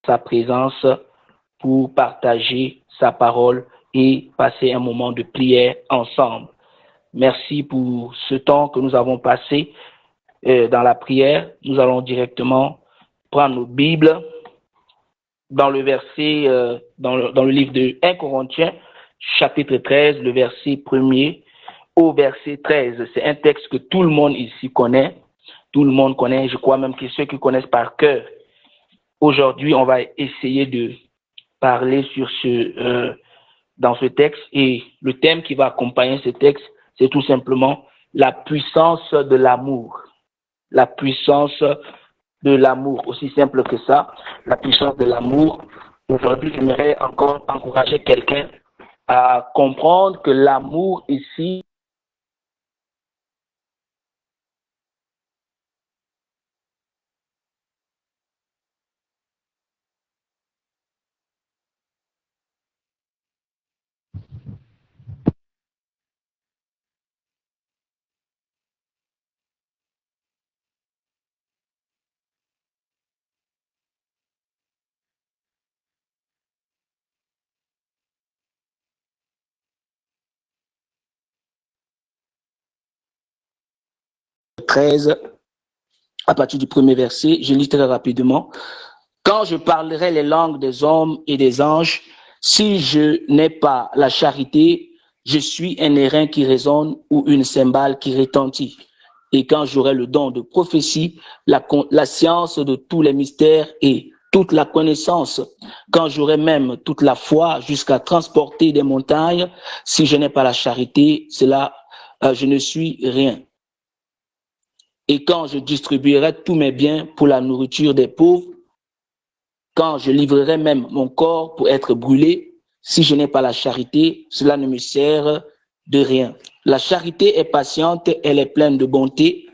sa présence pour partager sa parole et passer un moment de prière ensemble. Merci pour ce temps que nous avons passé dans la prière. Nous allons directement prendre nos Bibles dans le verset, dans le livre de 1 Corinthiens, chapitre 13, le verset 1er au verset 13. C'est un texte que tout le monde ici connaît. Tout le monde connaît, je crois même que ceux qui connaissent par cœur. Aujourd'hui, on va essayer de parler sur dans ce texte, et le thème qui va accompagner ce texte, c'est tout simplement la puissance de l'amour. La puissance de l'amour, aussi simple que ça, la puissance de l'amour. Aujourd'hui, j'aimerais encore encourager quelqu'un à comprendre que l'amour ici, à partir du premier verset, je lis très rapidement. Quand je parlerai les langues des hommes et des anges, si je n'ai pas la charité, je suis un airain qui résonne ou une cymbale qui retentit. Et quand j'aurai le don de prophétie, la science de tous les mystères et toute la connaissance, quand j'aurai même toute la foi jusqu'à transporter des montagnes, si je n'ai pas la charité, je ne suis rien. Et quand je distribuerai tous mes biens pour la nourriture des pauvres, quand je livrerai même mon corps pour être brûlé, si je n'ai pas la charité, cela ne me sert de rien. La charité est patiente, elle est pleine de bonté.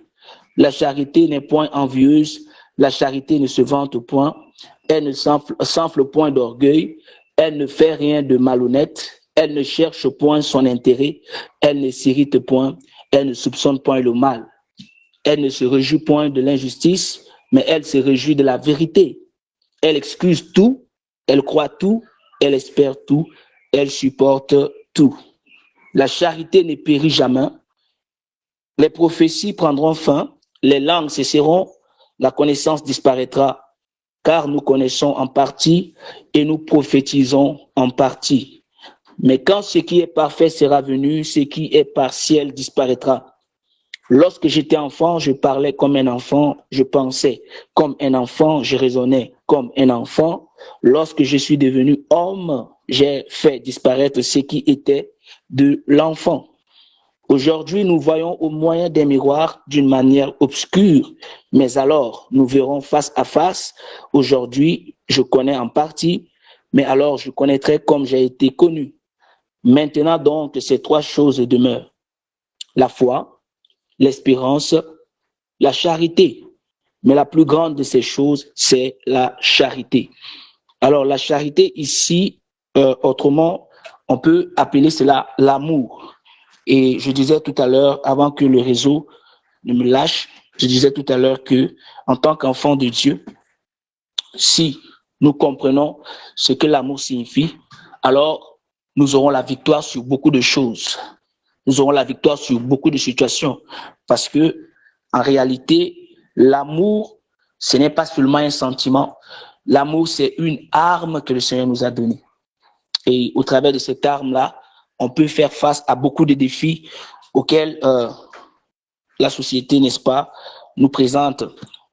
La charité n'est point envieuse, la charité ne se vante point, elle ne s'enfle point d'orgueil, elle ne fait rien de malhonnête, elle ne cherche point son intérêt, elle ne s'irrite point, elle ne soupçonne point le mal. Elle ne se réjouit point de l'injustice, mais elle se réjouit de la vérité. Elle excuse tout, elle croit tout, elle espère tout, elle supporte tout. La charité ne périt jamais. Les prophéties prendront fin, les langues cesseront, la connaissance disparaîtra, car nous connaissons en partie et nous prophétisons en partie. Mais quand ce qui est parfait sera venu, ce qui est partiel disparaîtra. Lorsque j'étais enfant, je parlais comme un enfant, je pensais comme un enfant, je raisonnais comme un enfant. Lorsque je suis devenu homme, j'ai fait disparaître ce qui était de l'enfant. Aujourd'hui, nous voyons au moyen des miroirs d'une manière obscure, mais alors nous verrons face à face. Aujourd'hui, je connais en partie, mais alors je connaîtrai comme j'ai été connu. Maintenant donc, ces trois choses demeurent. La foi, l'espérance, la charité. Mais la plus grande de ces choses, c'est la charité. Alors, la charité ici, autrement, on peut appeler cela l'amour. Et je disais tout à l'heure, avant que le réseau ne me lâche, je disais tout à l'heure que, en tant qu'enfant de Dieu, si nous comprenons ce que l'amour signifie, alors nous aurons la victoire sur beaucoup de choses. Nous aurons la victoire sur beaucoup de situations, parce que en réalité, l'amour, ce n'est pas seulement un sentiment. L'amour, c'est une arme que le Seigneur nous a donnée. Et au travers de cette arme-là, on peut faire face à beaucoup de défis auxquels la société, n'est-ce pas, nous présente,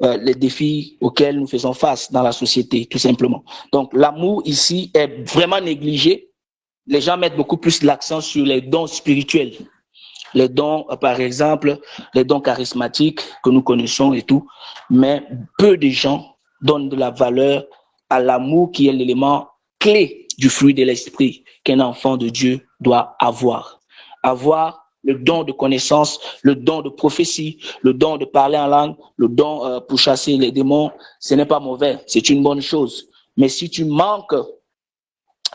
les défis auxquels nous faisons face dans la société, tout simplement. Donc, l'amour ici est vraiment négligé. Les gens mettent beaucoup plus l'accent sur les dons spirituels. Les dons, par exemple, les dons charismatiques que nous connaissons et tout. Mais peu de gens donnent de la valeur à l'amour qui est l'élément clé du fruit de l'esprit qu'un enfant de Dieu doit avoir. Avoir le don de connaissance, le don de prophétie, le don de parler en langue, le don pour chasser les démons, ce n'est pas mauvais, c'est une bonne chose. Mais si tu manques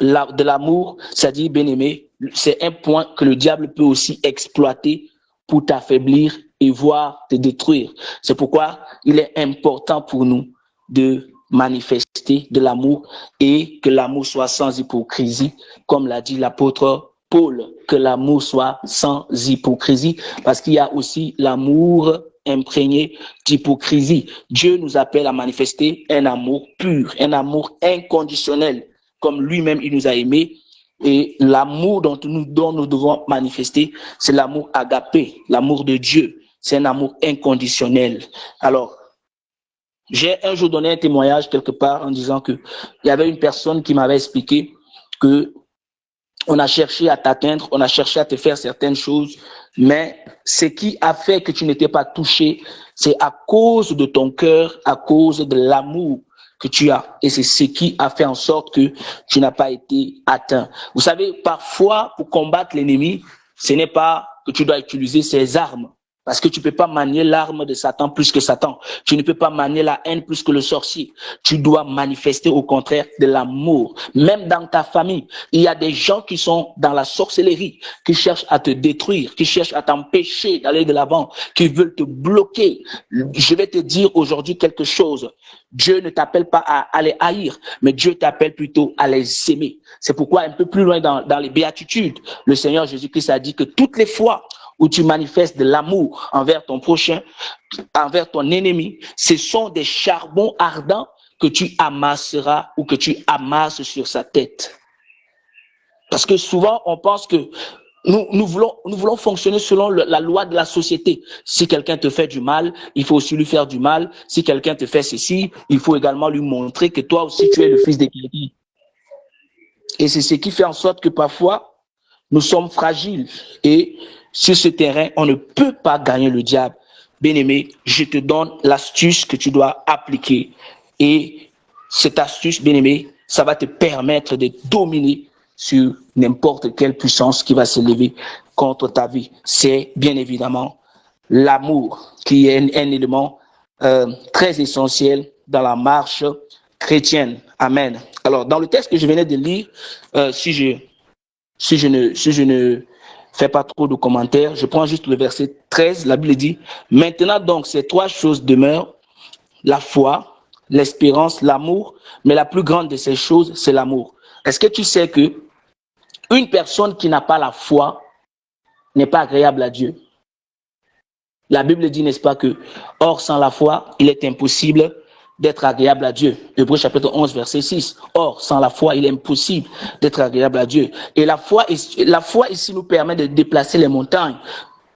de l'amour, c'est-à-dire bien-aimé, c'est un point que le diable peut aussi exploiter pour t'affaiblir et voire te détruire. C'est pourquoi il est important pour nous de manifester de l'amour et que l'amour soit sans hypocrisie, comme l'a dit l'apôtre Paul, que l'amour soit sans hypocrisie, parce qu'il y a aussi l'amour imprégné d'hypocrisie. Dieu nous appelle à manifester un amour pur, un amour inconditionnel, comme lui-même il nous a aimés. Et l'amour dont nous devons manifester, c'est l'amour agapé, l'amour de Dieu. C'est un amour inconditionnel. Alors, j'ai un jour donné un témoignage quelque part en disant que il y avait une personne qui m'avait expliqué que on a cherché à t'atteindre, on a cherché à te faire certaines choses, mais ce qui a fait que tu n'étais pas touché, c'est à cause de ton cœur, à cause de l'amour que tu as. Et c'est ce qui a fait en sorte que tu n'as pas été atteint. Vous savez, parfois, pour combattre l'ennemi, ce n'est pas que tu dois utiliser ses armes. Parce que tu ne peux pas manier l'arme de Satan plus que Satan. Tu ne peux pas manier la haine plus que le sorcier. Tu dois manifester au contraire de l'amour. Même dans ta famille, il y a des gens qui sont dans la sorcellerie, qui cherchent à te détruire, qui cherchent à t'empêcher d'aller de l'avant, qui veulent te bloquer. Je vais te dire aujourd'hui quelque chose. Dieu ne t'appelle pas à les haïr, mais Dieu t'appelle plutôt à les aimer. C'est pourquoi un peu plus loin dans les béatitudes, le Seigneur Jésus-Christ a dit que toutes les fois où tu manifestes de l'amour envers ton prochain, envers ton ennemi, ce sont des charbons ardents que tu amasseras ou que tu amasses sur sa tête. Parce que souvent, on pense que nous voulons fonctionner selon la loi de la société. Si quelqu'un te fait du mal, il faut aussi lui faire du mal. Si quelqu'un te fait ceci, il faut également lui montrer que toi aussi, tu es le fils de quelqu'un. Et c'est ce qui fait en sorte que parfois, nous sommes fragiles et sur ce terrain, on ne peut pas gagner le diable. Bien-aimé, je te donne l'astuce que tu dois appliquer. Et cette astuce, bien-aimé, ça va te permettre de dominer sur n'importe quelle puissance qui va s'élever contre ta vie. C'est bien évidemment l'amour qui est un élément très essentiel dans la marche chrétienne. Amen. Alors, dans le texte que je venais de lire, si je ne fais pas trop de commentaires, je prends juste le verset 13, la Bible dit, maintenant donc ces trois choses demeurent, la foi, l'espérance, l'amour, mais la plus grande de ces choses, c'est l'amour. Est-ce que tu sais que une personne qui n'a pas la foi n'est pas agréable à Dieu? La Bible dit, n'est-ce pas, que or sans la foi, il est impossible d'être agréable à Dieu. Hébreux chapitre 11, verset 6. Or, sans la foi, il est impossible d'être agréable à Dieu. Et la foi ici nous permet de déplacer les montagnes.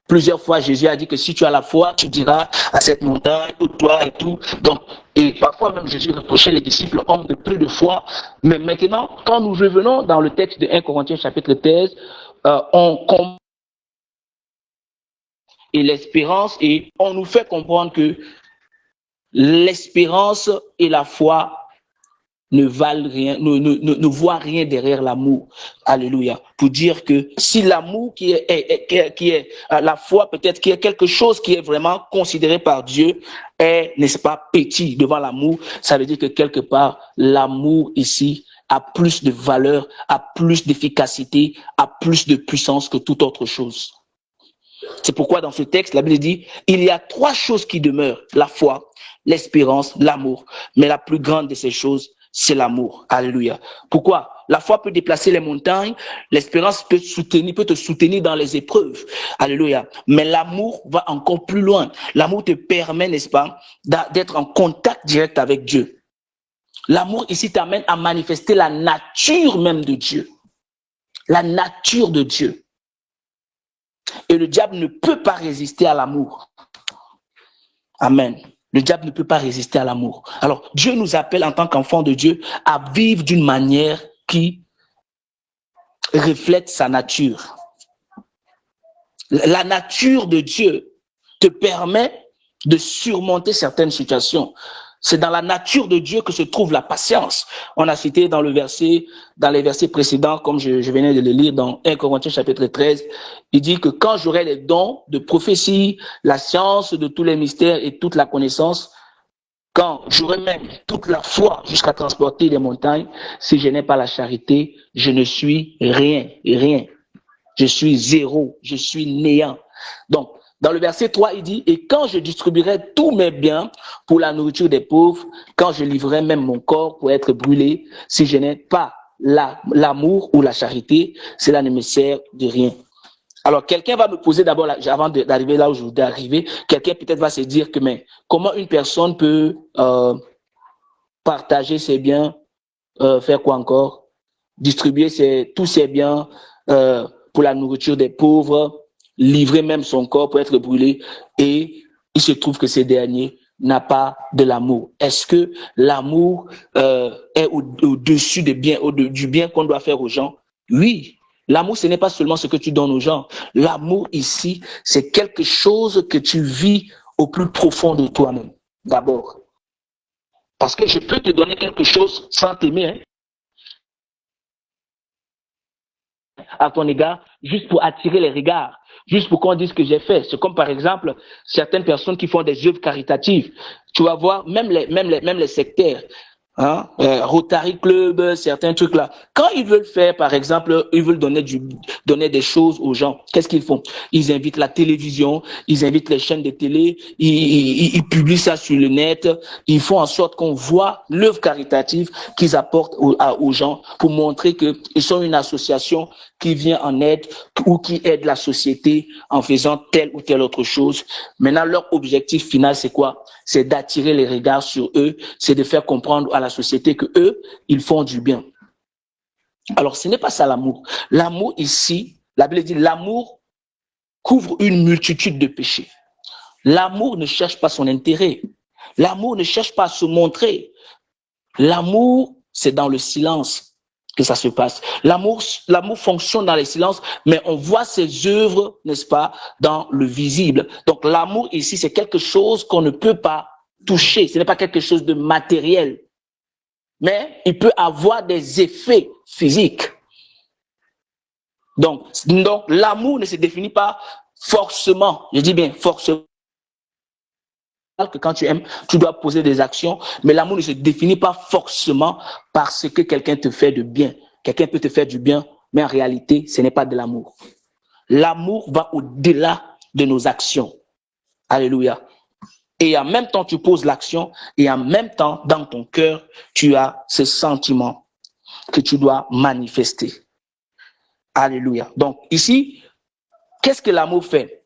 Plusieurs fois, Jésus a dit que si tu as la foi, tu diras à cette montagne, ou toi et tout. Donc, et parfois même Jésus reprochait les disciples, hommes de peu de foi. Mais maintenant, quand nous revenons dans le texte de 1 Corinthiens chapitre 13, on comprend et l'espérance, et on nous fait comprendre que l'espérance et la foi ne valent rien, ne voient rien derrière l'amour. Alléluia. Pour dire que si l'amour qui est la foi, peut-être qui est quelque chose qui est vraiment considéré par Dieu, est, n'est-ce pas, petit devant l'amour, ça veut dire que quelque part, l'amour ici a plus de valeur, a plus d'efficacité, a plus de puissance que toute autre chose. C'est pourquoi dans ce texte, la Bible dit, il y a trois choses qui demeurent, la foi, l'espérance, l'amour. Mais la plus grande de ces choses, c'est l'amour. Alléluia. Pourquoi? La foi peut déplacer les montagnes, l'espérance peut te soutenir dans les épreuves. Alléluia. Mais l'amour va encore plus loin. L'amour te permet, n'est-ce pas, d'être en contact direct avec Dieu. L'amour ici t'amène à manifester la nature même de Dieu. La nature de Dieu. Et le diable ne peut pas résister à l'amour. Amen. Le diable ne peut pas résister à l'amour. Alors, Dieu nous appelle en tant qu'enfants de Dieu à vivre d'une manière qui reflète sa nature. La nature de Dieu te permet de surmonter certaines situations. C'est dans la nature de Dieu que se trouve la patience. On a cité dans les versets précédents, comme je venais de le lire dans 1 Corinthiens chapitre 13, il dit que quand j'aurai les dons de prophétie, la science de tous les mystères et toute la connaissance, quand j'aurai même toute la foi jusqu'à transporter les montagnes, si je n'ai pas la charité, je ne suis rien. Je suis zéro, je suis néant. Donc, Dans le verset 3, il dit, et quand je distribuerai tous mes biens pour la nourriture des pauvres, quand je livrerai même mon corps pour être brûlé, si je n'ai pas l'amour ou la charité, cela ne me sert de rien. Alors, quelqu'un va me poser d'abord, avant d'arriver là où je voudrais arriver, quelqu'un peut-être va se dire que, mais comment une personne peut partager ses biens, faire quoi encore? Distribuer tous ses biens pour la nourriture des pauvres, livrer même son corps pour être brûlé, et il se trouve que ces derniers n'a pas de l'amour. Est-ce que l'amour est au-dessus du bien qu'on doit faire aux gens? Oui. L'amour, ce n'est pas seulement ce que tu donnes aux gens. L'amour ici, c'est quelque chose que tu vis au plus profond de toi-même, d'abord. Parce que je peux te donner quelque chose sans t'aimer, hein, à ton égard, juste pour attirer les regards, juste pour qu'on dise que j'ai fait. C'est comme par exemple certaines personnes qui font des œuvres caritatives. Tu vas voir, même les sectaires, hein, Rotary Club, certains trucs là. Quand ils veulent faire, par exemple, ils veulent donner des choses aux gens. Qu'est-ce qu'ils font? Ils invitent la télévision, ils invitent les chaînes de télé, ils publient ça sur le net. Ils font en sorte qu'on voit l'œuvre caritative qu'ils apportent aux gens pour montrer qu'ils sont une association qui vient en aide ou qui aide la société en faisant telle ou telle autre chose. Maintenant, leur objectif final, c'est quoi? C'est d'attirer les regards sur eux, c'est de faire comprendre à la société que eux, ils font du bien. Alors, ce n'est pas ça l'amour. L'amour ici, la Bible dit, l'amour couvre une multitude de péchés. L'amour ne cherche pas son intérêt. L'amour ne cherche pas à se montrer. L'amour, c'est dans le silence que ça se passe. L'amour fonctionne dans le silence, mais on voit ses œuvres, n'est-ce pas, dans le visible. Donc, l'amour ici, c'est quelque chose qu'on ne peut pas toucher. Ce n'est pas quelque chose de matériel. Mais il peut avoir des effets physiques. Donc l'amour ne se définit pas forcément, je dis bien forcément, que quand tu aimes, tu dois poser des actions, mais l'amour ne se définit pas forcément par ce que quelqu'un te fait de bien. Quelqu'un peut te faire du bien, mais en réalité, ce n'est pas de l'amour. L'amour va au-delà de nos actions. Alléluia. Et en même temps, tu poses l'action, et en même temps, dans ton cœur, tu as ce sentiment que tu dois manifester. Alléluia. Donc ici, qu'est-ce que l'amour fait?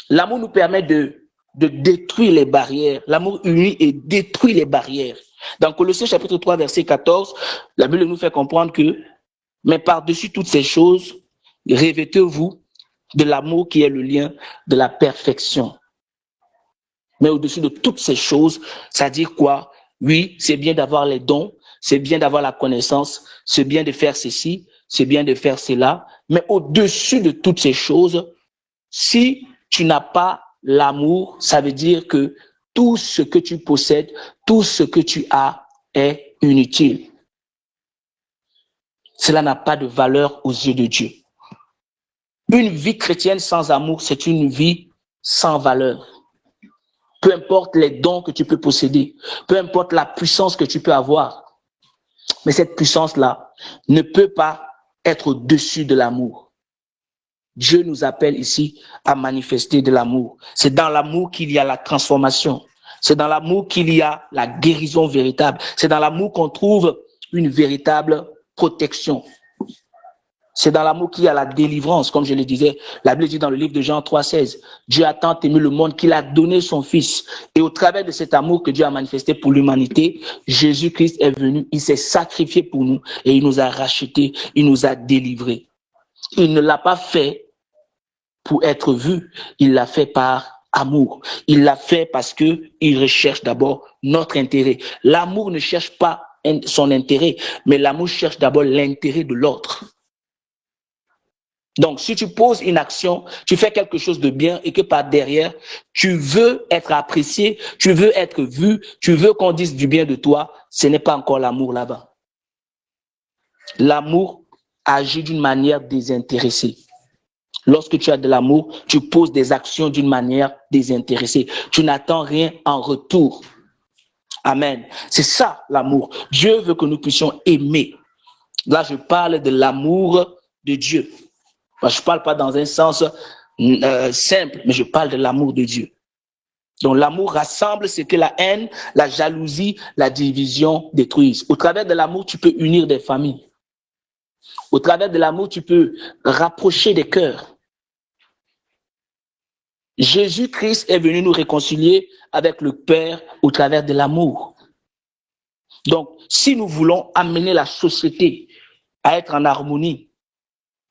L'amour nous permet de détruire les barrières. L'amour unit et détruit les barrières. Dans Colossiens chapitre 3, verset 14, la Bible nous fait comprendre que, mais par-dessus toutes ces choses, revêtez-vous de l'amour qui est le lien de la perfection. Mais au-dessus de toutes ces choses, ça dit quoi? Oui, c'est bien d'avoir les dons, c'est bien d'avoir la connaissance, c'est bien de faire ceci, c'est bien de faire cela. Mais au-dessus de toutes ces choses, si tu n'as pas l'amour, ça veut dire que tout ce que tu possèdes, tout ce que tu as est inutile. Cela n'a pas de valeur aux yeux de Dieu. Une vie chrétienne sans amour, c'est une vie sans valeur. Peu importe les dons que tu peux posséder, peu importe la puissance que tu peux avoir, mais cette puissance-là ne peut pas être au-dessus de l'amour. Dieu nous appelle ici à manifester de l'amour. C'est dans l'amour qu'il y a la transformation. C'est dans l'amour qu'il y a la guérison véritable. C'est dans l'amour qu'on trouve une véritable protection. C'est dans l'amour qu'il y a la délivrance, comme je le disais. La Bible dit dans le livre de Jean 3,16, Dieu a tant aimé le monde qu'il a donné son Fils. Et au travers de cet amour que Dieu a manifesté pour l'humanité, Jésus-Christ est venu, il s'est sacrifié pour nous et il nous a rachetés, il nous a délivrés. Il ne l'a pas fait pour être vu, il l'a fait par amour. Il l'a fait parce qu'il recherche d'abord notre intérêt. L'amour ne cherche pas son intérêt, mais l'amour cherche d'abord l'intérêt de l'autre. Donc, si tu poses une action, tu fais quelque chose de bien et que par derrière, tu veux être apprécié, tu veux être vu, tu veux qu'on dise du bien de toi, ce n'est pas encore l'amour là-bas. L'amour agit d'une manière désintéressée. Lorsque tu as de l'amour, tu poses des actions d'une manière désintéressée. Tu n'attends rien en retour. Amen. C'est ça l'amour. Dieu veut que nous puissions aimer. Là, je parle de l'amour de Dieu. Je ne parle pas dans un sens simple, mais je parle de l'amour de Dieu. Donc l'amour rassemble ce que la haine, la jalousie, la division détruisent. Au travers de l'amour, tu peux unir des familles. Au travers de l'amour, tu peux rapprocher des cœurs. Jésus-Christ est venu nous réconcilier avec le Père au travers de l'amour. Donc, si nous voulons amener la société à être en harmonie,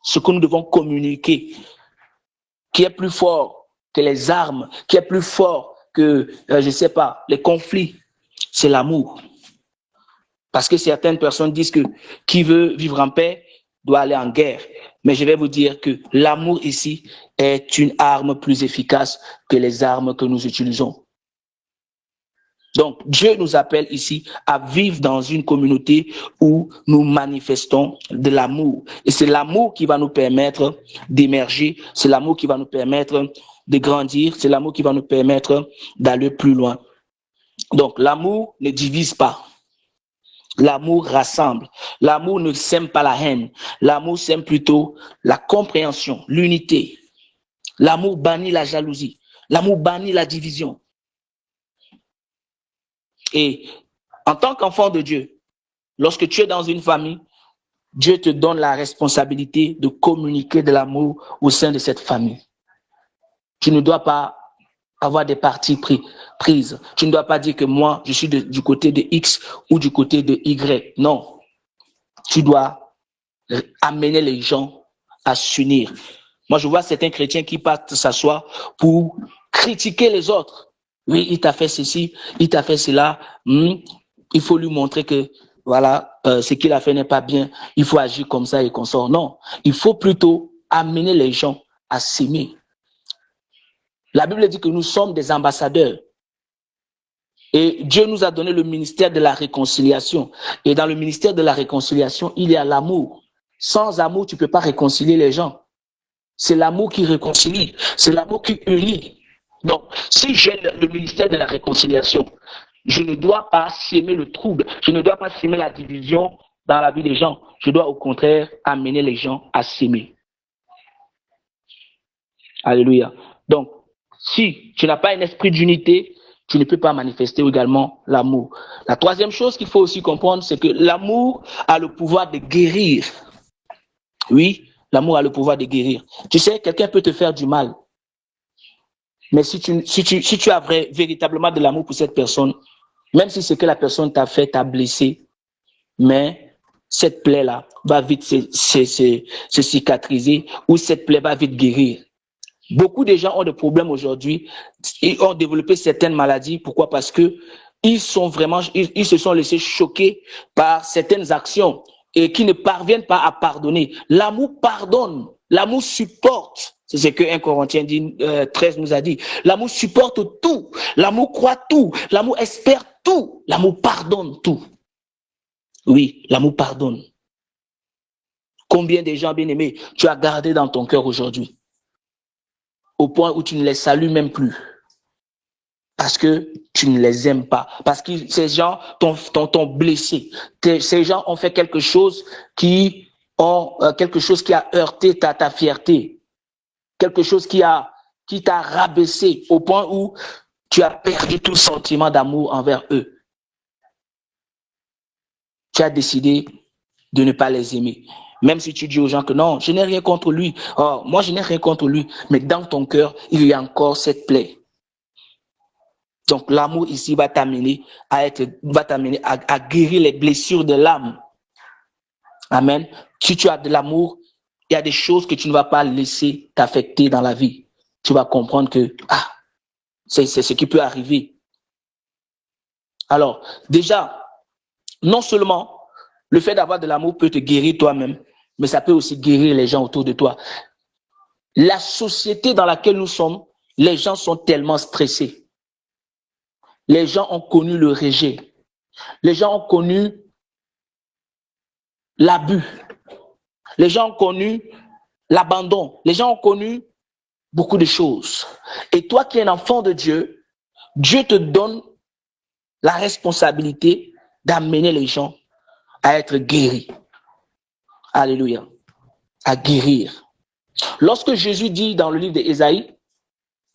ce que nous devons communiquer, qui est plus fort que les armes, qui est plus fort que, je ne sais pas, les conflits, c'est l'amour. Parce que certaines personnes disent que qui veut vivre en paix doit aller en guerre. Mais je vais vous dire que l'amour ici est une arme plus efficace que les armes que nous utilisons. Donc, Dieu nous appelle ici à vivre dans une communauté où nous manifestons de l'amour. Et c'est l'amour qui va nous permettre d'émerger, c'est l'amour qui va nous permettre de grandir, c'est l'amour qui va nous permettre d'aller plus loin. Donc, l'amour ne divise pas. L'amour rassemble. L'amour ne sème pas la haine. L'amour sème plutôt la compréhension, l'unité. L'amour bannit la jalousie. L'amour bannit la division. Et en tant qu'enfant de Dieu, lorsque tu es dans une famille, Dieu te donne la responsabilité de communiquer de l'amour au sein de cette famille. Tu ne dois pas avoir des parties prises. Tu ne dois pas dire que moi, je suis du côté de X ou du côté de Y. Non. Tu dois amener les gens à s'unir. Moi, je vois certains chrétiens qui partent s'asseoir pour critiquer les autres. Oui, il t'a fait ceci, il t'a fait cela. Il faut lui montrer que, voilà, ce qu'il a fait n'est pas bien. Il faut agir comme ça et comme ça. Non, il faut plutôt amener les gens à s'aimer. La Bible dit que nous sommes des ambassadeurs. Et Dieu nous a donné le ministère de la réconciliation. Et dans le ministère de la réconciliation, il y a l'amour. Sans amour, tu ne peux pas réconcilier les gens. C'est l'amour qui réconcilie. C'est l'amour qui unit. Donc, si j'ai le ministère de la réconciliation, je ne dois pas s'aimer le trouble. Je ne dois pas s'aimer la division dans la vie des gens. Je dois au contraire amener les gens à s'aimer. Alléluia. Donc, si tu n'as pas un esprit d'unité, tu ne peux pas manifester également l'amour. La troisième chose qu'il faut aussi comprendre, c'est que l'amour a le pouvoir de guérir. Oui, l'amour a le pouvoir de guérir. Tu sais, quelqu'un peut te faire du mal. Mais si tu as véritablement de l'amour pour cette personne, même si ce que la personne t'a fait t'a blessé, mais cette plaie-là va vite se cicatriser ou cette plaie va vite guérir. Beaucoup de gens ont des problèmes aujourd'hui. Ils ont développé certaines maladies. Pourquoi? Parce que ils se sont laissés choquer par certaines actions et qui ne parviennent pas à pardonner. L'amour pardonne. L'amour supporte. C'est ce que 1 Corinthiens 13 nous a dit. L'amour supporte tout. L'amour croit tout. L'amour espère tout. L'amour pardonne tout. Oui, l'amour pardonne. Combien de gens bien-aimés tu as gardé dans ton cœur aujourd'hui? Au point où tu ne les salues même plus. Parce que tu ne les aimes pas. Parce que ces gens t'ont blessé. Ces gens ont fait quelque chose qui a heurté ta fierté. Quelque chose qui t'a rabaissé au point où tu as perdu tout sentiment d'amour envers eux. Tu as décidé de ne pas les aimer. Même si tu dis aux gens que non, je n'ai rien contre lui. Oh, moi, je n'ai rien contre lui. Mais dans ton cœur, il y a encore cette plaie. Donc, l'amour ici va t'amener à guérir les blessures de l'âme. Amen. Si tu as de l'amour, il y a des choses que tu ne vas pas laisser t'affecter dans la vie. Tu vas comprendre que, c'est ce qui peut arriver. Alors, déjà, non seulement le fait d'avoir de l'amour peut te guérir toi-même, mais ça peut aussi guérir les gens autour de toi. La société dans laquelle nous sommes, les gens sont tellement stressés. Les gens ont connu le rejet. Les gens ont connu l'abus. Les gens ont connu l'abandon. Les gens ont connu beaucoup de choses. Et toi qui es un enfant de Dieu, Dieu te donne la responsabilité d'amener les gens à être guéris. Alléluia. À guérir. Lorsque Jésus dit dans le livre d'Ésaïe,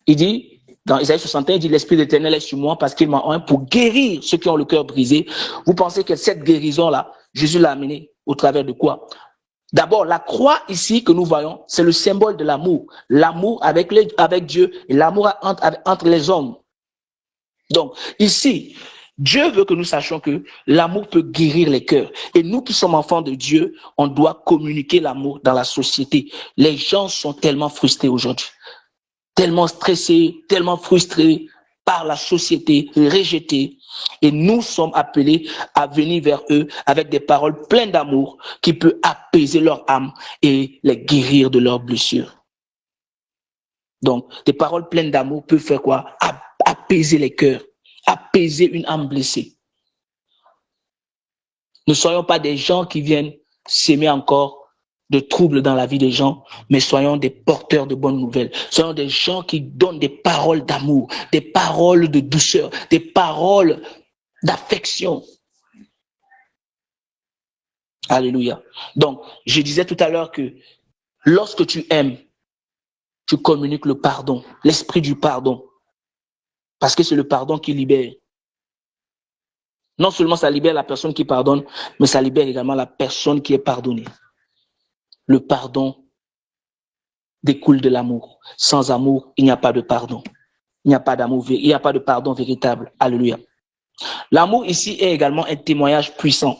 il dit, dans Ésaïe 61, il dit, l'Esprit de l'Éternel est sur moi parce qu'il m'a envoyé pour guérir ceux qui ont le cœur brisé. Vous pensez que cette guérison-là, Jésus l'a amenée au travers de quoi? D'abord, la croix ici que nous voyons, c'est le symbole de l'amour. L'amour avec Dieu et l'amour entre les hommes. Donc, ici, Dieu veut que nous sachions que l'amour peut guérir les cœurs. Et nous qui sommes enfants de Dieu, on doit communiquer l'amour dans la société. Les gens sont tellement frustrés aujourd'hui, tellement stressés, tellement frustrés par la société, rejetés. Et nous sommes appelés à venir vers eux avec des paroles pleines d'amour qui peuvent apaiser leur âme et les guérir de leurs blessures. Donc, des paroles pleines d'amour peuvent faire quoi? Apaiser les cœurs, apaiser une âme blessée. Ne soyons pas des gens qui viennent s'aimer encore de troubles dans la vie des gens, mais soyons des porteurs de bonnes nouvelles. Soyons des gens qui donnent des paroles d'amour, des paroles de douceur, des paroles d'affection. Alléluia. Donc, je disais tout à l'heure que lorsque tu aimes, tu communiques le pardon, l'esprit du pardon. Parce que c'est le pardon qui libère. Non seulement ça libère la personne qui pardonne, mais ça libère également la personne qui est pardonnée. Le pardon découle de l'amour. Sans amour, il n'y a pas de pardon. Il n'y a pas d'amour, il n'y a pas de pardon véritable. Alléluia. L'amour ici est également un témoignage puissant.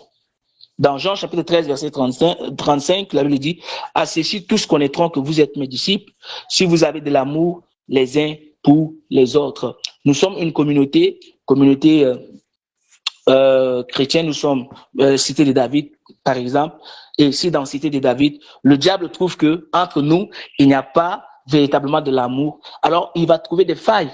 Dans Jean chapitre 13, verset 35, la Bible dit, à ceci tous connaîtront que vous êtes mes disciples, si vous avez de l'amour les uns pour les autres. Nous sommes une communauté chrétienne, nous sommes Cité de David, par exemple, et ici dans Cité de David, le diable trouve que entre nous, il n'y a pas véritablement de l'amour. Alors, il va trouver des failles.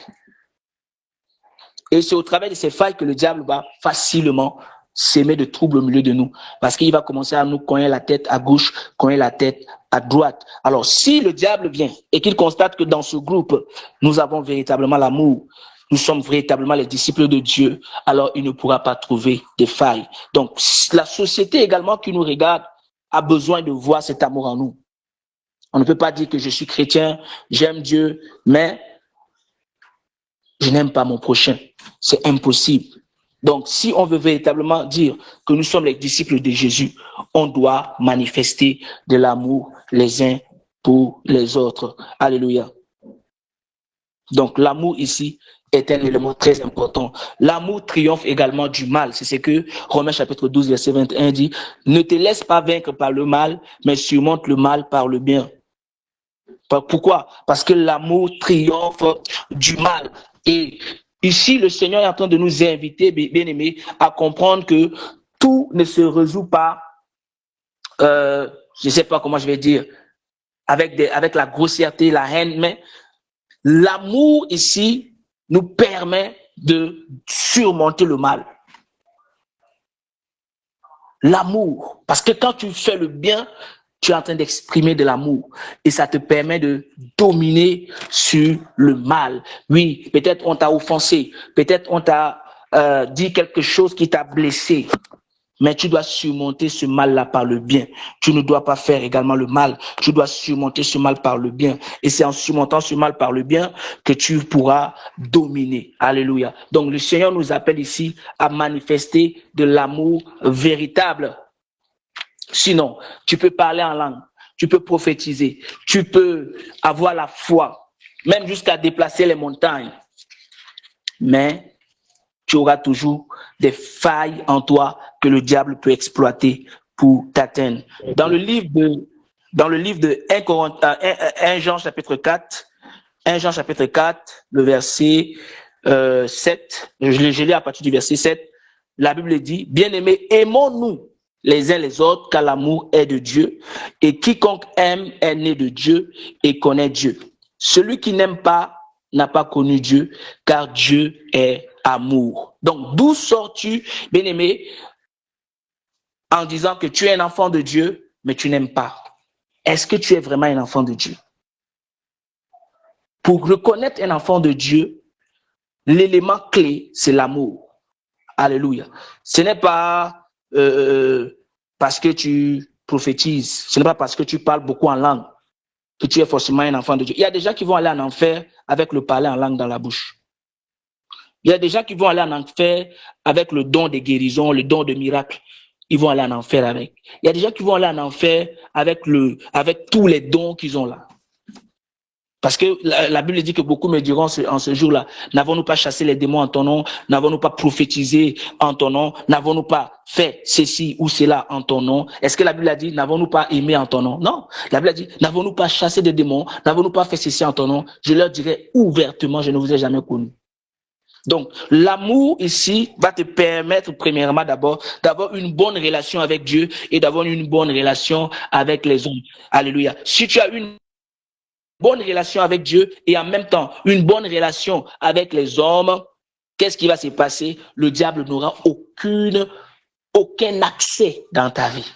Et c'est au travers de ces failles que le diable va facilement s'aimer de troubles au milieu de nous. Parce qu'il va commencer à nous cogner la tête à gauche, cogner la tête à droite. Alors, si le diable vient et qu'il constate que dans ce groupe, nous avons véritablement l'amour, nous sommes véritablement les disciples de Dieu, alors il ne pourra pas trouver des failles. Donc, la société également qui nous regarde a besoin de voir cet amour en nous. On ne peut pas dire que je suis chrétien, j'aime Dieu, mais je n'aime pas mon prochain. C'est impossible. Donc, si on veut véritablement dire que nous sommes les disciples de Jésus, on doit manifester de l'amour les uns pour les autres. Alléluia. Donc, l'amour ici est un élément très important. L'amour triomphe également du mal. C'est ce que Romains chapitre 12, verset 21 dit. Ne te laisse pas vaincre par le mal, mais surmonte le mal par le bien. Pourquoi? Parce que l'amour triomphe du mal. Et ici, le Seigneur est en train de nous inviter, bien-aimés, à comprendre que tout ne se résout pas, je ne sais pas comment je vais dire, avec la grossièreté, la haine, mais l'amour ici nous permet de surmonter le mal. L'amour, parce que quand tu fais le bien, tu es en train d'exprimer de l'amour et ça te permet de dominer sur le mal. Oui, peut-être on t'a offensé, peut-être on t'a dit quelque chose qui t'a blessé, mais tu dois surmonter ce mal-là par le bien. Tu ne dois pas faire également le mal, tu dois surmonter ce mal par le bien. Et c'est en surmontant ce mal par le bien que tu pourras dominer. Alléluia. Donc le Seigneur nous appelle ici à manifester de l'amour véritable. Sinon, tu peux parler en langue, tu peux prophétiser, tu peux avoir la foi, même jusqu'à déplacer les montagnes. Mais tu auras toujours des failles en toi que le diable peut exploiter pour t'atteindre. Dans le livre de 1 Jean chapitre 4, 1 Jean chapitre 4, le verset 7, je lis à partir du verset 7, la Bible dit, bien-aimés, aimons-nous les uns les autres, car l'amour est de Dieu, et quiconque aime est né de Dieu et connaît Dieu. Celui qui n'aime pas n'a pas connu Dieu, car Dieu est amour. Donc, d'où sors-tu, bien-aimé, en disant que tu es un enfant de Dieu, mais tu n'aimes pas? Est-ce que tu es vraiment un enfant de Dieu? Pour reconnaître un enfant de Dieu, l'élément clé, c'est l'amour. Alléluia. Ce n'est pas parce que tu prophétises, ce n'est pas parce que tu parles beaucoup en langue, que tu es forcément un enfant de Dieu. Il y a des gens qui vont aller en enfer avec le parler en langue dans la bouche. Il y a des gens qui vont aller en enfer avec le don de guérison, le don de miracle. Ils vont aller en enfer avec. Il y a des gens qui vont aller en enfer avec tous les dons qu'ils ont là. Parce que la Bible dit que beaucoup me diront en ce jour-là, n'avons-nous pas chassé les démons en ton nom? N'avons-nous pas prophétisé en ton nom? N'avons-nous pas fait ceci ou cela en ton nom? Est-ce que la Bible a dit, n'avons-nous pas aimé en ton nom? Non. La Bible a dit, n'avons-nous pas chassé des démons? N'avons-nous pas fait ceci en ton nom? Je leur dirai ouvertement, je ne vous ai jamais connu. Donc, l'amour ici va te permettre, premièrement, d'abord, d'avoir une bonne relation avec Dieu et d'avoir une bonne relation avec les hommes. Alléluia. Si tu as une bonne relation avec Dieu et en même temps une bonne relation avec les hommes, qu'est-ce qui va se passer? Le diable n'aura aucun accès dans ta vie.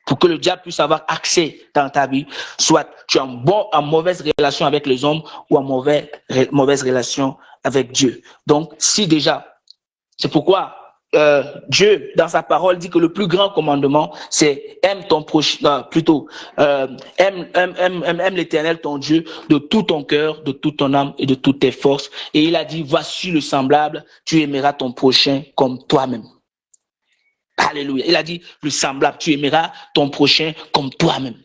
Pour que le diable puisse avoir accès dans ta vie, soit tu es en mauvaise relation avec les hommes ou en mauvaise relation avec Dieu. Donc, si déjà, c'est pourquoi Dieu, dans sa parole, dit que le plus grand commandement, c'est aime ton prochain, aime l'Éternel, ton Dieu, de tout ton cœur, de toute ton âme et de toutes tes forces. Et il a dit, voici le semblable, tu aimeras ton prochain comme toi-même. Alléluia. Il a dit, le semblable, tu aimeras ton prochain comme toi-même.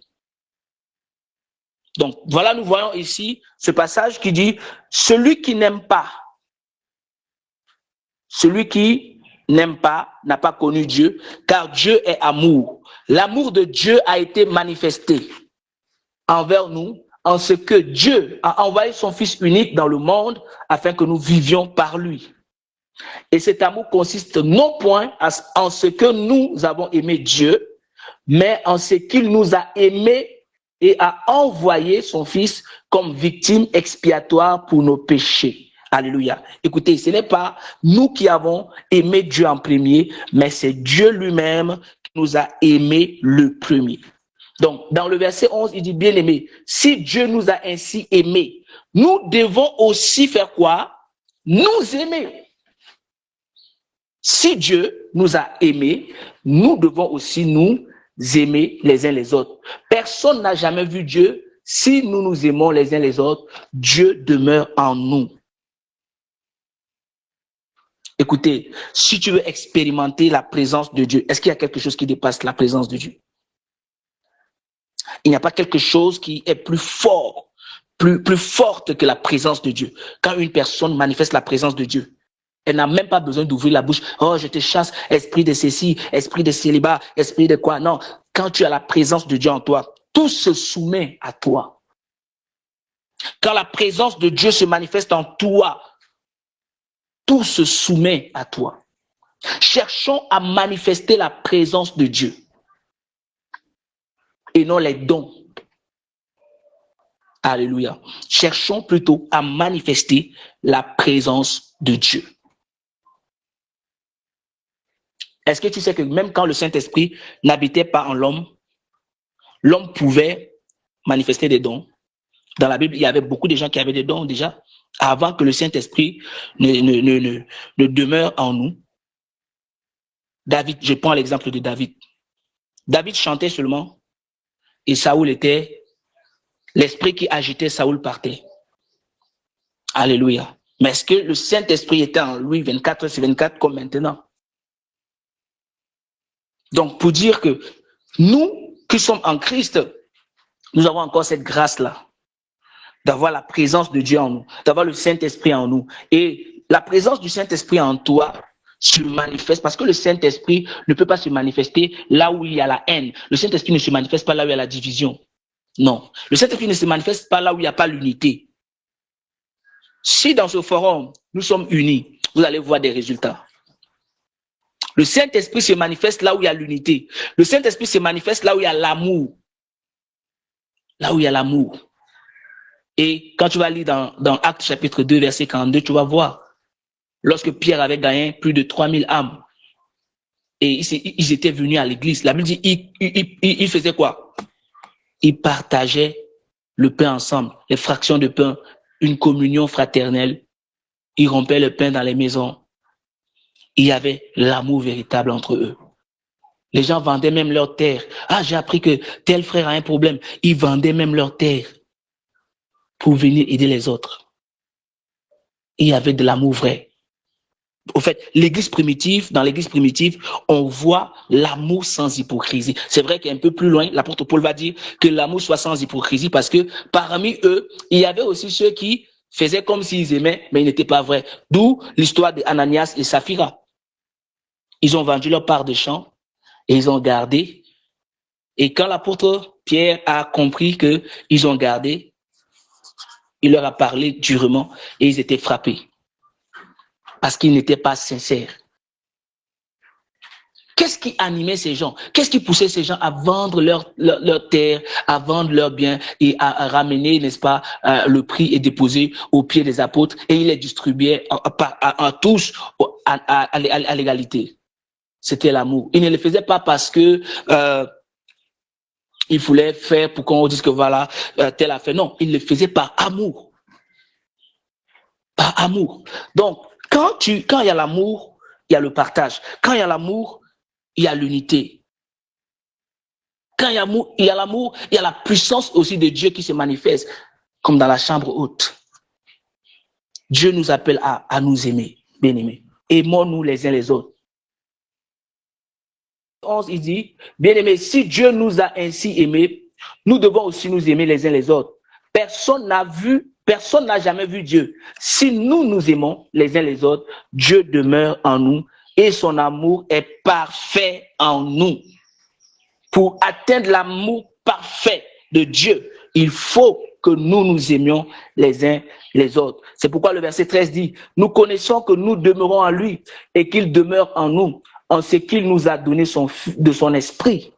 Donc, voilà, nous voyons ici ce passage qui dit, celui qui n'aime pas n'a pas connu Dieu, car Dieu est amour. L'amour de Dieu a été manifesté envers nous en ce que Dieu a envoyé son Fils unique dans le monde afin que nous vivions par lui. Et cet amour consiste non point en ce que nous avons aimé Dieu, mais en ce qu'il nous a aimés et a envoyé son Fils comme victime expiatoire pour nos péchés. Alléluia. Écoutez, ce n'est pas nous qui avons aimé Dieu en premier, mais c'est Dieu lui-même qui nous a aimés le premier. Donc, dans le verset 11, il dit, bien aimé, si Dieu nous a ainsi aimés, nous devons aussi faire quoi? Nous aimer. Si Dieu nous a aimés, nous devons aussi nous aimer les uns les autres. Personne n'a jamais vu Dieu. Si nous nous aimons les uns les autres, Dieu demeure en nous. Écoutez, si tu veux expérimenter la présence de Dieu, est-ce qu'il y a quelque chose qui dépasse la présence de Dieu? Il n'y a pas quelque chose qui est plus fort, plus forte que la présence de Dieu. Quand une personne manifeste la présence de Dieu, elle n'a même pas besoin d'ouvrir la bouche. Oh, je te chasse, esprit de ceci, esprit de célibat, esprit de quoi. Non, quand tu as la présence de Dieu en toi, tout se soumet à toi. Quand la présence de Dieu se manifeste en toi, tout se soumet à toi. Cherchons à manifester la présence de Dieu et non les dons. Alléluia. Cherchons plutôt à manifester la présence de Dieu. Est-ce que tu sais que même quand le Saint-Esprit n'habitait pas en l'homme, l'homme pouvait manifester des dons? Dans la Bible, il y avait beaucoup de gens qui avaient des dons déjà, avant que le Saint-Esprit ne demeure en nous. David, je prends l'exemple de David. David chantait seulement et Saoul était, l'esprit qui agitait Saoul partait. Alléluia. Mais est-ce que le Saint-Esprit était en lui 24/24 comme maintenant? Donc, pour dire que nous qui sommes en Christ, nous avons encore cette grâce-là, d'avoir la présence de Dieu en nous, d'avoir le Saint-Esprit en nous. Et la présence du Saint-Esprit en toi se manifeste, parce que le Saint-Esprit ne peut pas se manifester là où il y a la haine. Le Saint-Esprit ne se manifeste pas là où il y a la division. Non. Le Saint-Esprit ne se manifeste pas là où il n'y a pas l'unité. Si dans ce forum, nous sommes unis, vous allez voir des résultats. Le Saint-Esprit se manifeste là où il y a l'unité. Le Saint-Esprit se manifeste là où il y a l'amour. Là où il y a l'amour. Et quand tu vas lire dans Actes chapitre 2, verset 42, tu vas voir. Lorsque Pierre avait gagné plus de 3000 âmes, et ils étaient venus à l'église, la Bible dit, ils faisaient quoi? Ils partageaient le pain ensemble, les fractions de pain, une communion fraternelle. Ils rompaient le pain dans les maisons. Il y avait l'amour véritable entre eux. Les gens vendaient même leurs terres. Ah, j'ai appris que tel frère a un problème. Ils vendaient même leurs terres pour venir aider les autres. Il y avait de l'amour vrai. Au fait, dans l'église primitive, on voit l'amour sans hypocrisie. C'est vrai qu'un peu plus loin, l'apôtre Paul va dire que l'amour soit sans hypocrisie parce que parmi eux, il y avait aussi ceux qui faisaient comme s'ils aimaient, mais ils n'étaient pas vrais. D'où l'histoire d'Ananias et Saphira. Ils ont vendu leur part de champ et ils ont gardé. Et quand l'apôtre Pierre a compris qu'ils ont gardé, il leur a parlé durement et ils étaient frappés parce qu'ils n'étaient pas sincères. Qu'est-ce qui animait ces gens? Qu'est-ce qui poussait ces gens à vendre leur terre, à vendre leurs biens et à ramener, n'est-ce pas, le prix est déposé aux pieds des apôtres et ils les distribuaient à tous à l'égalité? C'était l'amour. Ils ne le faisaient pas parce que il voulait faire pour qu'on dise que voilà, telle affaire. Non, ils le faisaient par amour. Par amour. Donc, quand il y a l'amour, il y a le partage. Quand il y a l'amour, il y a l'unité. Quand il y a l'amour, il y a la puissance aussi de Dieu qui se manifeste, comme dans la chambre haute. Dieu nous appelle à nous aimer, bien-aimés. Aimons-nous les uns les autres. 11, il dit, bien-aimés, si Dieu nous a ainsi aimés, nous devons aussi nous aimer les uns les autres. Personne n'a jamais vu Dieu. Si nous nous aimons les uns les autres, Dieu demeure en nous et son amour est parfait en nous. Pour atteindre l'amour parfait de Dieu, il faut que nous nous aimions les uns les autres. C'est pourquoi le verset 13 dit, nous connaissons que nous demeurons en lui et qu'il demeure en nous, en ce qu'il nous a donné de son esprit.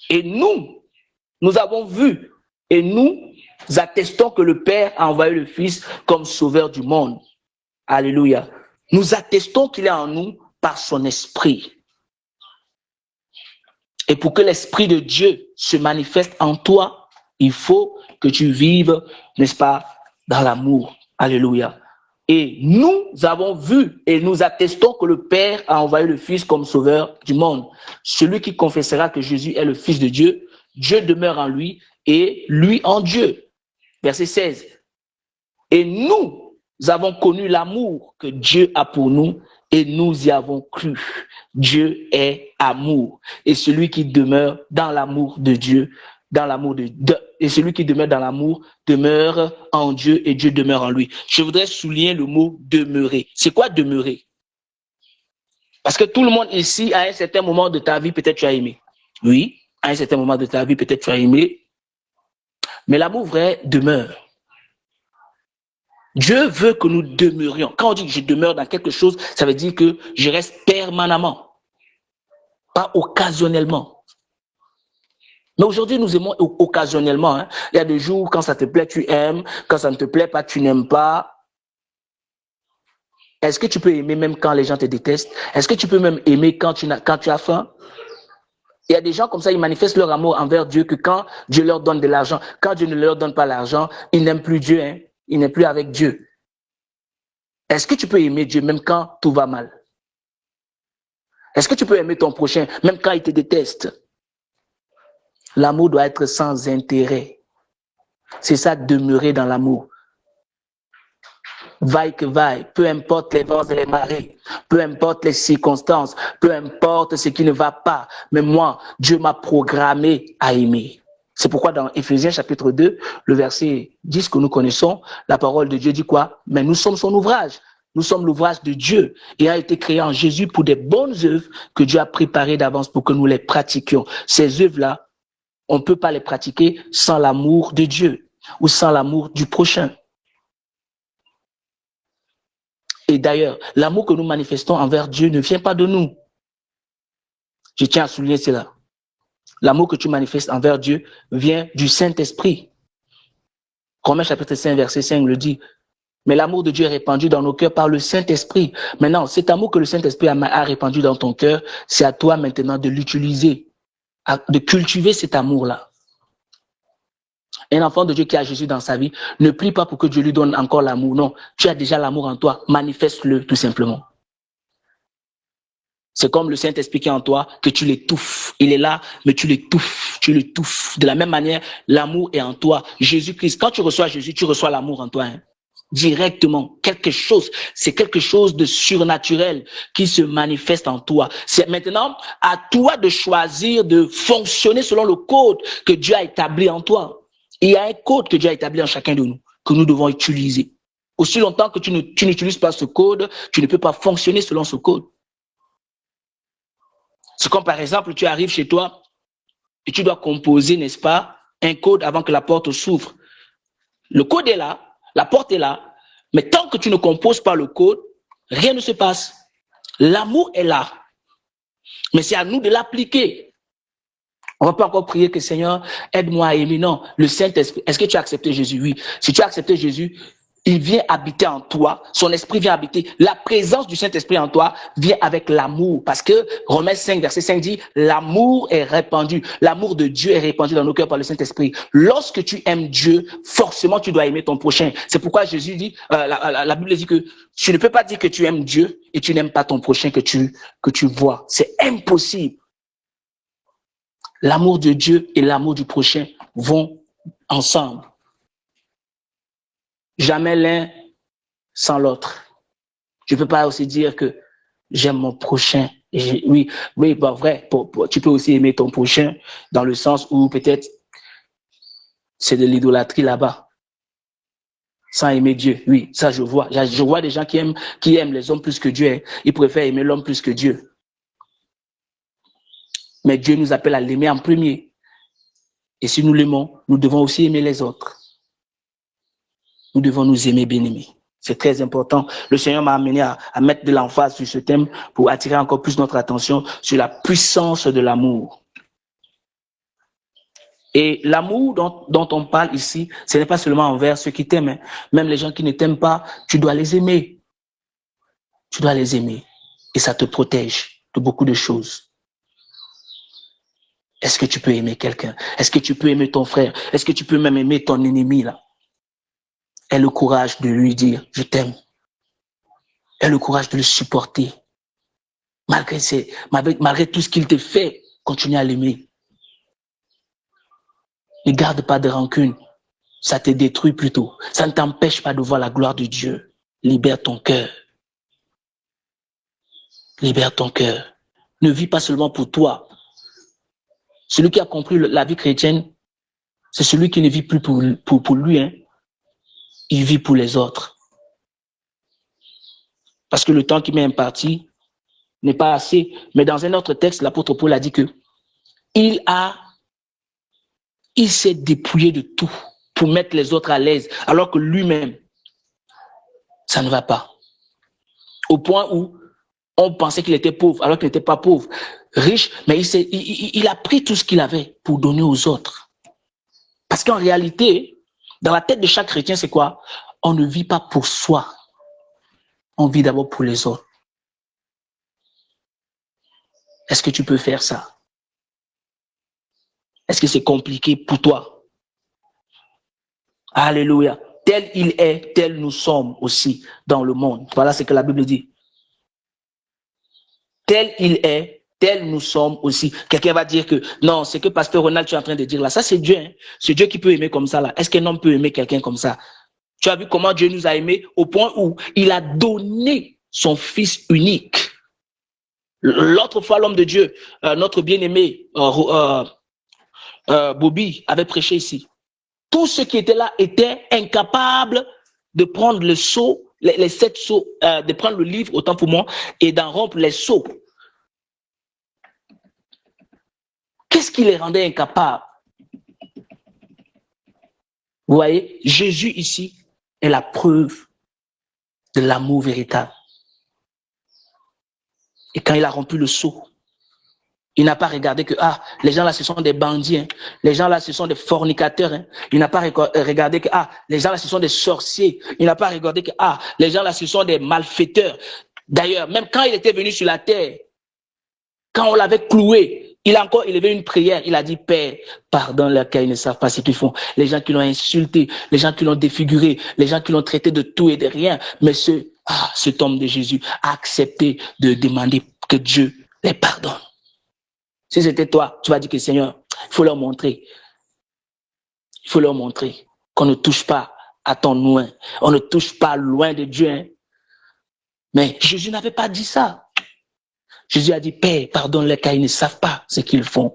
Et nous avons vu et nous attestons que le Père a envoyé le Fils comme sauveur du monde. Alléluia. Nous attestons qu'il est en nous par son esprit. Et pour que l'esprit de Dieu se manifeste en toi, il faut que tu vives, n'est-ce pas, dans l'amour. Alléluia. Et nous avons vu et nous attestons que le Père a envoyé le Fils comme sauveur du monde. Celui qui confessera que Jésus est le Fils de Dieu, Dieu demeure en lui et lui en Dieu. Verset 16. Et nous avons connu l'amour que Dieu a pour nous et nous y avons cru. Dieu est amour. Et celui qui demeure dans l'amour de Dieu, et celui qui demeure dans l'amour demeure en Dieu et Dieu demeure en lui. Je voudrais souligner le mot demeurer. C'est quoi demeurer? Parce que tout le monde ici, à un certain moment de ta vie, peut-être tu as aimé. Oui, à un certain moment de ta vie, peut-être tu as aimé. Mais l'amour vrai demeure. Dieu veut que nous demeurions. Quand on dit que je demeure dans quelque chose, ça veut dire que je reste permanemment, pas occasionnellement. Mais aujourd'hui, nous aimons occasionnellement. Hein. Il y a des jours, quand ça te plaît, tu aimes. Quand ça ne te plaît pas, tu n'aimes pas. Est-ce que tu peux aimer même quand les gens te détestent? Est-ce que tu peux même aimer quand tu as faim? Il y a des gens comme ça, ils manifestent leur amour envers Dieu que quand Dieu leur donne de l'argent. Quand Dieu ne leur donne pas l'argent, ils n'aiment plus Dieu. Hein. Ils n'aiment plus avec Dieu. Est-ce que tu peux aimer Dieu même quand tout va mal? Est-ce que tu peux aimer ton prochain même quand il te déteste? L'amour doit être sans intérêt. C'est ça, demeurer dans l'amour. Vaille que vaille, peu importe les vents et les marées, peu importe les circonstances, peu importe ce qui ne va pas, mais moi, Dieu m'a programmé à aimer. C'est pourquoi dans Éphésiens chapitre 2, le verset 10 que nous connaissons, la parole de Dieu dit quoi? Mais nous sommes son ouvrage. Nous sommes l'ouvrage de Dieu et a été créé en Jésus pour des bonnes œuvres que Dieu a préparées d'avance pour que nous les pratiquions. Ces œuvres-là, on ne peut pas les pratiquer sans l'amour de Dieu ou sans l'amour du prochain. Et d'ailleurs, l'amour que nous manifestons envers Dieu ne vient pas de nous. Je tiens à souligner cela. L'amour que tu manifestes envers Dieu vient du Saint-Esprit. Romains chapitre 5, verset 5 le dit. Mais l'amour de Dieu est répandu dans nos cœurs par le Saint-Esprit. Maintenant, cet amour que le Saint-Esprit a répandu dans ton cœur, c'est à toi maintenant de l'utiliser, de cultiver cet amour-là. Un enfant de Dieu qui a Jésus dans sa vie ne prie pas pour que Dieu lui donne encore l'amour. Non, tu as déjà l'amour en toi. Manifeste-le tout simplement. C'est comme le Saint-Esprit qui est en toi, que tu l'étouffes. Il est là, mais tu l'étouffes, tu l'étouffes. De la même manière, l'amour est en toi. Jésus-Christ, quand tu reçois Jésus, tu reçois l'amour en toi. Hein. Directement, c'est quelque chose de surnaturel qui se manifeste en toi. C'est maintenant à toi de choisir de fonctionner selon le code que Dieu a établi en toi. Il y a un code que Dieu a établi en chacun de nous, que nous devons utiliser. Aussi longtemps que tu n'utilises pas ce code, tu ne peux pas fonctionner selon ce code. C'est comme par exemple, tu arrives chez toi et tu dois composer, n'est-ce pas, un code avant que la porte s'ouvre. Le code est là, la porte est là, mais tant que tu ne composes pas le code, rien ne se passe. L'amour est là, mais c'est à nous de l'appliquer. On ne va pas encore prier que Seigneur, aide-moi à aimer. Non, le Saint-Esprit, est-ce que tu as accepté Jésus? Oui. Si tu as accepté Jésus, il vient habiter en toi, son esprit vient habiter. La présence du Saint-Esprit en toi vient avec l'amour. Parce que Romains 5, verset 5 dit, l'amour est répandu. L'amour de Dieu est répandu dans nos cœurs par le Saint-Esprit. Lorsque tu aimes Dieu, forcément tu dois aimer ton prochain. C'est pourquoi Jésus dit, la Bible dit que tu ne peux pas dire que tu aimes Dieu et tu n'aimes pas ton prochain que tu vois. C'est impossible. L'amour de Dieu et l'amour du prochain vont ensemble. Jamais l'un sans l'autre. Je ne peux pas aussi dire que j'aime mon prochain. Oui, bah, vrai, tu peux aussi aimer ton prochain dans le sens où peut-être c'est de l'idolâtrie là-bas. Sans aimer Dieu, oui, ça je vois. Je vois des gens qui aiment les hommes plus que Dieu. Ils préfèrent aimer l'homme plus que Dieu. Mais Dieu nous appelle à l'aimer en premier. Et si nous l'aimons, nous devons aussi aimer les autres. Nous devons nous aimer, bien-aimés. C'est très important. Le Seigneur m'a amené à mettre de l'emphase sur ce thème pour attirer encore plus notre attention sur la puissance de l'amour. Et l'amour dont on parle ici, ce n'est pas seulement envers ceux qui t'aiment. Même les gens qui ne t'aiment pas, tu dois les aimer. Tu dois les aimer. Et ça te protège de beaucoup de choses. Est-ce que tu peux aimer quelqu'un? Est-ce que tu peux aimer ton frère? Est-ce que tu peux même aimer ton ennemi là? Aie le courage de lui dire, je t'aime. Aie le courage de le supporter. Malgré tout ce qu'il te fait, continue à l'aimer. Ne garde pas de rancune. Ça te détruit plutôt. Ça ne t'empêche pas de voir la gloire de Dieu. Libère ton cœur. Libère ton cœur. Ne vis pas seulement pour toi. Celui qui a compris la vie chrétienne, c'est celui qui ne vit plus pour lui. Hein. Il vit pour les autres. Parce que le temps qui m'est imparti n'est pas assez. Mais dans un autre texte, l'apôtre Paul a dit que il s'est dépouillé de tout pour mettre les autres à l'aise, alors que lui-même, ça ne va pas. Au point où on pensait qu'il était pauvre, alors qu'il n'était pas pauvre. Riche, mais il a pris tout ce qu'il avait pour donner aux autres. Parce qu'en réalité, dans la tête de chaque chrétien, c'est quoi? On ne vit pas pour soi. On vit d'abord pour les autres. Est-ce que tu peux faire ça? Est-ce que c'est compliqué pour toi? Alléluia. Tel il est, tel nous sommes aussi dans le monde. Voilà ce que la Bible dit. Tel il est, tel nous sommes aussi. Quelqu'un va dire que non, c'est que Pasteur Ronald, tu es en train de dire là. Ça, c'est Dieu. Hein? C'est Dieu qui peut aimer comme ça là. Est-ce qu'un homme peut aimer quelqu'un comme ça? Tu as vu comment Dieu nous a aimés au point où il a donné son Fils unique. L'autre fois, l'homme de Dieu, notre bien-aimé Bobby avait prêché ici. Tous ceux qui étaient là étaient incapables de prendre le seau, les 7 seaux, de prendre le livre, autant pour moi, et d'en rompre les seaux. Qu'est-ce qui les rendait incapables? Vous voyez, Jésus ici est la preuve de l'amour véritable. Et quand il a rompu le seau, il n'a pas regardé que, les gens là, ce sont des bandits, hein. Les gens là, ce sont des fornicateurs, hein. Il n'a pas regardé que, les gens là, ce sont des sorciers. Il n'a pas regardé que, les gens là, ce sont des malfaiteurs. D'ailleurs, même quand il était venu sur la terre, quand on l'avait cloué, il a encore élevé une prière. Il a dit, Père, pardonne-leur car ils ne savent pas ce qu'ils font. Les gens qui l'ont insulté, les gens qui l'ont défiguré, les gens qui l'ont traité de tout et de rien. Mais cet homme de Jésus a accepté de demander que Dieu les pardonne. Si c'était toi, tu vas dire que Seigneur, il faut leur montrer. Il faut leur montrer qu'on ne touche pas à ton loin. On ne touche pas loin de Dieu. Hein. Mais Jésus n'avait pas dit ça. Jésus a dit, Père, pardonne-les car ils ne savent pas ce qu'ils font.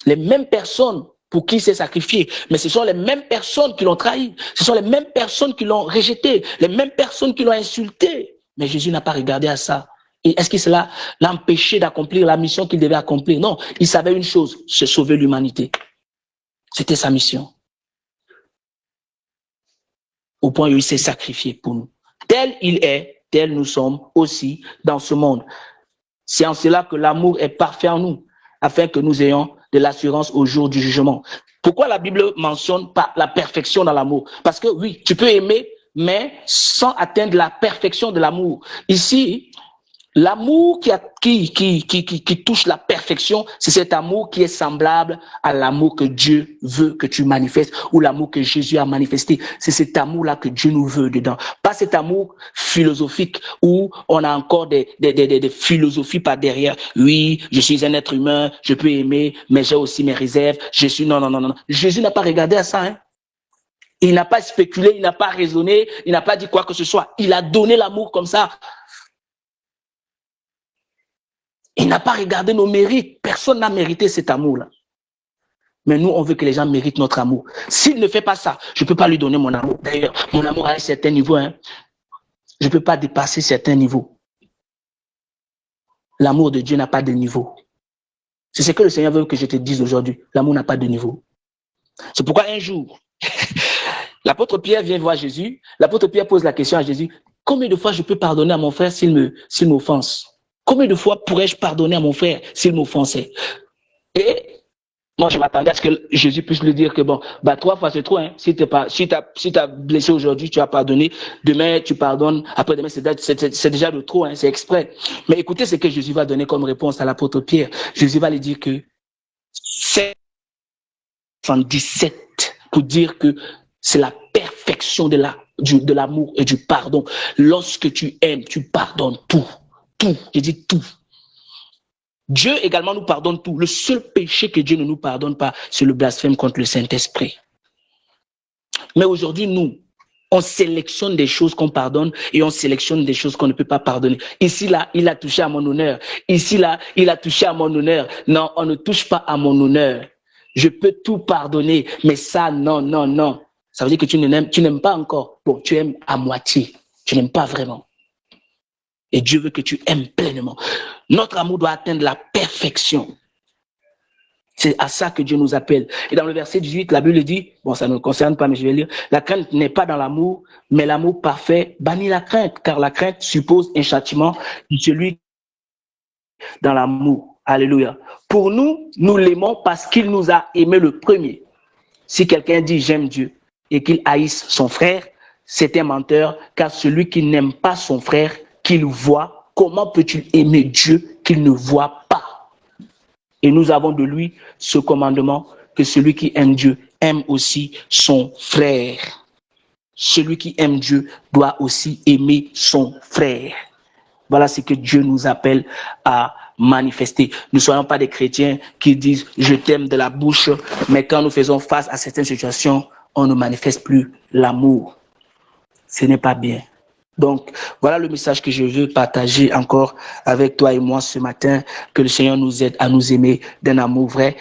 Les mêmes personnes pour qui il s'est sacrifié, mais ce sont les mêmes personnes qui l'ont trahi. Ce sont les mêmes personnes qui l'ont rejeté, les mêmes personnes qui l'ont insulté. Mais Jésus n'a pas regardé à ça. Et est-ce que cela l'a empêché d'accomplir la mission qu'il devait accomplir? Non, il savait une chose, c'est sauver l'humanité. C'était sa mission. Au point où il s'est sacrifié pour nous. Tel il est, tel nous sommes aussi dans ce monde. C'est en cela que l'amour est parfait en nous, afin que nous ayons de l'assurance au jour du jugement. Pourquoi la Bible mentionne pas la perfection dans l'amour? Parce que oui, tu peux aimer, mais sans atteindre la perfection de l'amour. Ici, l'amour qui touche la perfection, c'est cet amour qui est semblable à l'amour que Dieu veut que tu manifestes ou l'amour que Jésus a manifesté. C'est cet amour-là que Dieu nous veut dedans. Pas cet amour philosophique où on a encore des philosophies par derrière. Oui, je suis un être humain, je peux aimer, mais j'ai aussi mes réserves. Je suis non. Jésus n'a pas regardé à ça, hein. Il n'a pas spéculé, il n'a pas raisonné, il n'a pas dit quoi que ce soit. Il a donné l'amour comme ça. Il n'a pas regardé nos mérites. Personne n'a mérité cet amour-là. Mais nous, on veut que les gens méritent notre amour. S'il ne fait pas ça, je ne peux pas lui donner mon amour. D'ailleurs, mon amour à un certain niveau, hein, je ne peux pas dépasser certains niveaux. L'amour de Dieu n'a pas de niveau. C'est ce que le Seigneur veut que je te dise aujourd'hui. L'amour n'a pas de niveau. C'est pourquoi un jour, l'apôtre Pierre vient voir Jésus. L'apôtre Pierre pose la question à Jésus. Combien de fois je peux pardonner à mon frère s'il m'offense? Combien de fois pourrais-je pardonner à mon frère s'il m'offensait? Et moi, je m'attendais à ce que Jésus puisse lui dire que bon, 3 fois c'est trop, hein. Si t'as blessé aujourd'hui, tu as pardonné. Demain, tu pardonnes. Après-demain, c'est déjà de trop, hein. C'est exprès. Mais écoutez ce que Jésus va donner comme réponse à l'apôtre Pierre. Jésus va lui dire que c'est 77 pour dire que c'est la perfection de l'amour et du pardon. Lorsque tu aimes, tu pardonnes tout. Tout, j'ai dit tout. Dieu également nous pardonne tout. Le seul péché que Dieu ne nous pardonne pas, c'est le blasphème contre le Saint-Esprit. Mais aujourd'hui, nous, on sélectionne des choses qu'on pardonne et on sélectionne des choses qu'on ne peut pas pardonner. Ici, là, il a touché à mon honneur. Ici, là, il a touché à mon honneur. Non, on ne touche pas à mon honneur. Je peux tout pardonner, mais ça, non. Ça veut dire que tu n'aimes pas encore. Bon, tu aimes à moitié. Tu n'aimes pas vraiment. Et Dieu veut que tu aimes pleinement. Notre amour doit atteindre la perfection. C'est à ça que Dieu nous appelle. Et dans le verset 18, la Bible dit, bon, ça ne me concerne pas, mais je vais lire, la crainte n'est pas dans l'amour, mais l'amour parfait bannit la crainte, car la crainte suppose un châtiment de celui dans l'amour. Alléluia. Pour nous, nous l'aimons parce qu'il nous a aimés le premier. Si quelqu'un dit j'aime Dieu et qu'il haïsse son frère, c'est un menteur, car celui qui n'aime pas son frère, qu'il voit, comment peut-il aimer Dieu qu'il ne voit pas? Et nous avons de lui ce commandement, que celui qui aime Dieu aime aussi son frère. Celui qui aime Dieu doit aussi aimer son frère. Voilà ce que Dieu nous appelle à manifester. Nous ne soyons pas des chrétiens qui disent « je t'aime » de la bouche, mais quand nous faisons face à certaines situations, on ne manifeste plus l'amour. Ce n'est pas bien. Donc, voilà le message que je veux partager encore avec toi et moi ce matin, que le Seigneur nous aide à nous aimer d'un amour vrai.